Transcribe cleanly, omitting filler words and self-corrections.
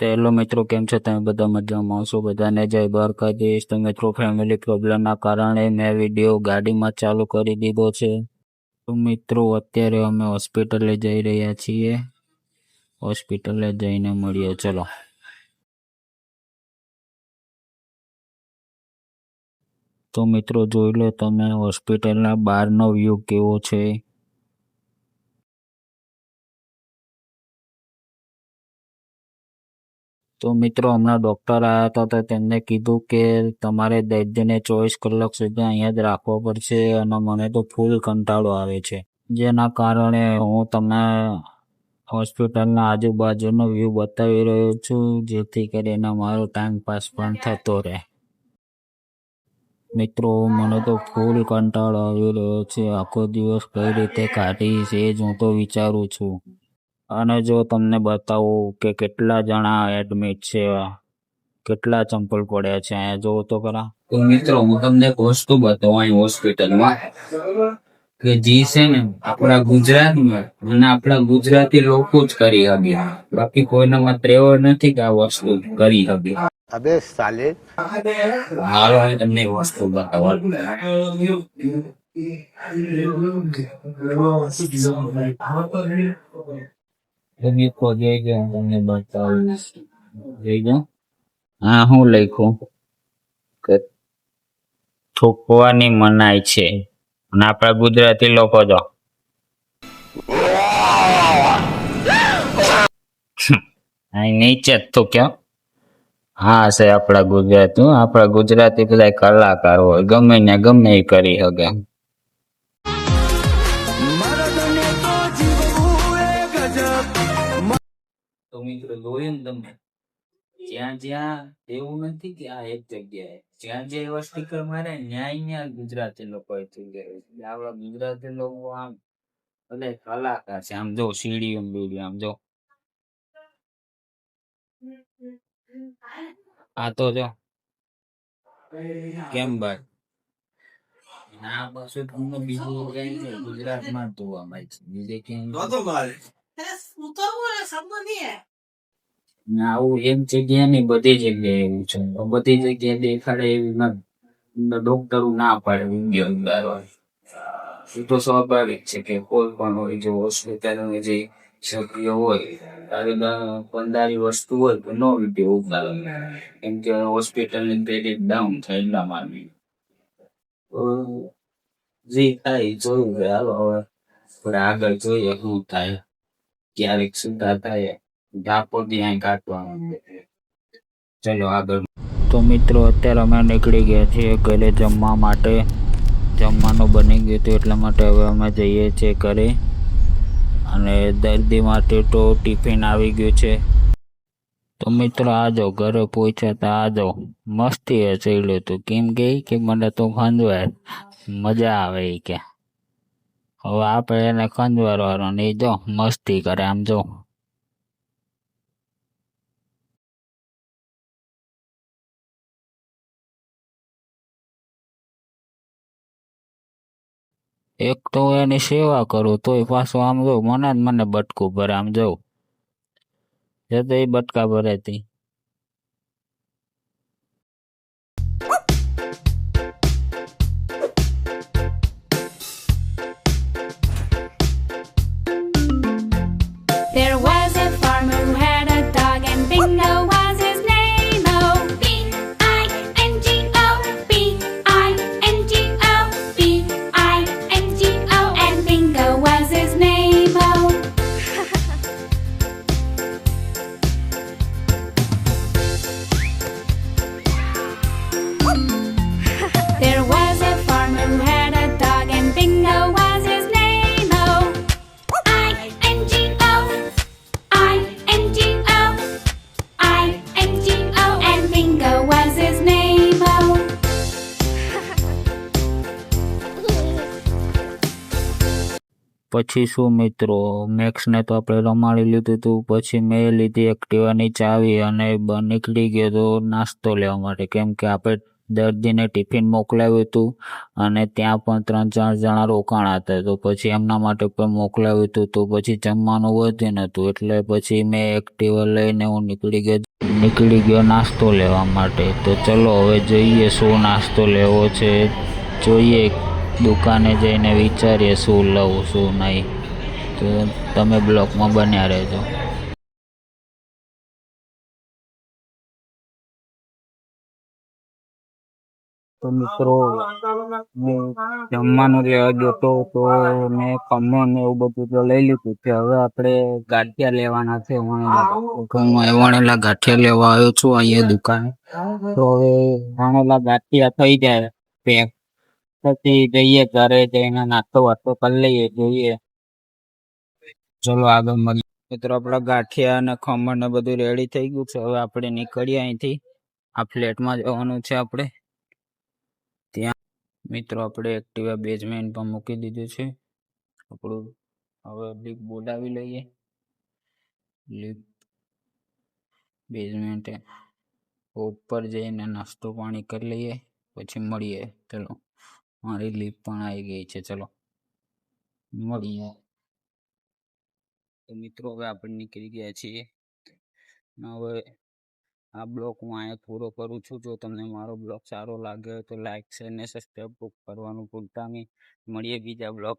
તો હેલો મિત્રો, કેમ છો તમે બધા? મજામાં છો? બધાને જય દ્વારકાધીશ. તો મિત્રો, ફેમિલી પ્રોબ્લેમના કારણે મેં વિડીયો ગાડીમાં ચાલુ કરી દીધો છે. તો મિત્રો, અત્યારે અમે હોસ્પિટલે જઈ રહ્યા છીએ. હોસ્પિટલે જઈને મળીએ, ચલો. તો મિત્રો, જોઈ લો તમે હોસ્પિટલના બહારનો વ્યૂ કેવો છે. તો મિત્રો, હમણાં ડૉક્ટર આવ્યા હતા તો તેમને કીધું કે તમારે દર્દીને 24 કલાક સુધી અહીંયા જ રાખવો પડશે અને મને તો ફૂલ કંટાળો આવે છે, જેના કારણે હું તમને હોસ્પિટલના આજુબાજુનો વ્યૂ બતાવી રહ્યો છું, જેથી કરીને મારો ટાઈમ પાસ પણ થતો રહે. મિત્રો, મને તો ફૂલ કંટાળો આવી રહ્યો છે. આખો દિવસ કઈ રીતે કાઢીશ એ જ હું તો વિચારું છું. અને જો તમને બતાવું કે કેટલા જણા એડમિટ છે, કેટલા ચંપલ પડ્યા છે અહીંયા, જોવો તો ખરા. તો મિત્રો, હું તમને એક વસ્તુ બતાવું અહીં હોસ્પિટલમાં કે જે છે ને આપણા ગુજરાતમાં અને આપણા ગુજરાતી લોકો જ કરી શકે, બાકી કોઈનામાં ત્રેવડ નથી કે આ વસ્તુ કરી શકે. अबे साले હાલો અહીં તમને એક વસ્તુ બતાવું. મિત્રો જઈ ગયો, હું તમને બતાવું. જઈ ગયો. હા, હું લખ્યું કે થૂકવાની મનાઈ છે અને આપણા ગુજરાતી લોકો જો અહીં નીચે જ થૂક્યો. હા, છે આપણા ગુજરાતી બધા કલાકાર હોય, ગમે ને ગમે એ કરી શકે. તો મિત્રો, જોયું ને તમે, જ્યાં જ્યાં એવું નથી કે આ એક જગ્યાએ, જ્યાં જ્યાં એવા સ્ટીકર મારે ન્યાય ગુજરાતી લોકો આપણા ગુજરાતી લોકો આમ બધા કલાકાર છે. આમ જો સીડીઓ બીડી, આમ જો આ તો જો કેમ ભાઈ ના બસ તમને બીજું કઈ છે ગુજરાતમાં જોવા મળે છે, બીજે ક્યાંય આવું એક જગ્યા ની બધી જગ્યાએ એવું છે. બધી જગ્યાએ દેખાડે એવી ડોક્ટરો ના પાડે વિડીયો ઉતારવા. એ તો સ્વાભાવિક છે કે કોઈ પણ હોય, જો હોસ્પિટલની જે સભ્ય હોય, પંદારી વસ્તુ હોય તો નો વિડીયો ઉતારે, કેમ કે હોસ્પિટલની ક્રેડિટ ડાઉન થાય એટલા માટે. જે થાય જોયું કે હાલો હવે આપણે આગળ જોઈએ શું થાય, ક્યારેક સુધા થાય. ચલો આગળ. તો મિત્રો, અત્યારે અમે નીકળી ગયા છીએ ઘરે જમવા માટે. જમવાનું બની ગયું હતું એટલા માટે હવે અમે જઈએ છીએ ઘરે. અને દર્દી માટે તો ટિફિન આવી ગયું છે. તો મિત્રો, આજો ઘરે પહોંચ્યા તા, આજો મસ્તી હસેલું હતું, કેમ કે મને તો ખંજવાય મજા આવે કે હવે આપણે એને ખંજવારવાનો ને જો મસ્તી કરે. આમ જો એક તો એની સેવા કરું તોય પાછું આમ જો મને બટકું ભરે. આમ જવું જતો એ બટકા ભરે તી. There was a farmer who had a dog, and Bingo was his name. Oh, B-I-N-G-O, B-I-N-G-O, B-I-N-G-O, and Bingo was his name. Oh. There was a farmer who had a dog, and Bingo was his name. Oh, I-N-G-O, I-N-G-O, I-N-G-O, and Bingo was his name. Oh. પછી શું મિત્રો, મેક્સને તો આપણે રમાડી લીધું હતું. પછી મેં લીધી એક્ટિવાની ચાવી અને નીકળી ગયો તો નાસ્તો લેવા માટે, કેમ કે આપણે દર્દીને ટિફિન મોકલાવ્યું હતું અને ત્યાં પણ 3-4 જણા રોકાણા હતા, તો પછી એમના માટે પણ મોકલાવ્યું હતું. તો પછી જમવાનું વધ્યું નહોતું, એટલે પછી મેં એક્ટિવા લઈને હું નીકળી ગયો નાસ્તો લેવા માટે. તો ચલો હવે જોઈએ શું નાસ્તો લેવો છે, જોઈએ દુકાને જઈને વિચારીએ શું લઉં શું નહીં. તો તમે બ્લોગમાં બન્યા રહેજો. તો મિત્રો હું જમવાનું લેવા ગયો તો મેં ખમણ ને એવું બધું તો લઈ લીધું છે. હવે આપણે ગાંઠિયા લેવાના છે. વણેલા ગાંઠિયા લેવા આવ્યો છું અહીંયા દુકાને. તો હવે વણેલા ગાંઠિયા થઈ જાય પેક, પછી જઈએ ઘરે જઈને નાસ્તો વાસ્તો કરી લઈએ. જોઈએ ચલો આગળ મળીએ. મિત્રો આપણા ગાંઠિયા અને ખમણ ને બધું રેડી થઈ ગયું છે. હવે આપણે નીકળીએ અહીંથી. આ ફ્લેટમાં જવાનું છે આપણે. ત્યાં મિત્રો આપણે એક્ટિવા બેઝમેન્ટ પર મૂકી દીધું છે આપણું. હવે લિફ્ટ બોલાવી લઈએ. લિફ્ટ બેઝમેન્ટ ઉપર જઈને નાસ્તો પાણી કરી લઈએ, પછી મળીએ. ચલો મારી લિફ્ટ પણ આવી ગઈ છે, ચલો મળીએ. તો મિત્રો હવે આપણે નીકળી ગયા છીએ. હવે આ બ્લોગ હું અહીંયા પૂરો કરું છું. જો તમને મારો બ્લોગ સારો લાગે તો લાઈક શેર ને સબસ્ક્રાઈબ કરવાનું ભૂલતા નહીં. મળીએ બીજા બ્લોગ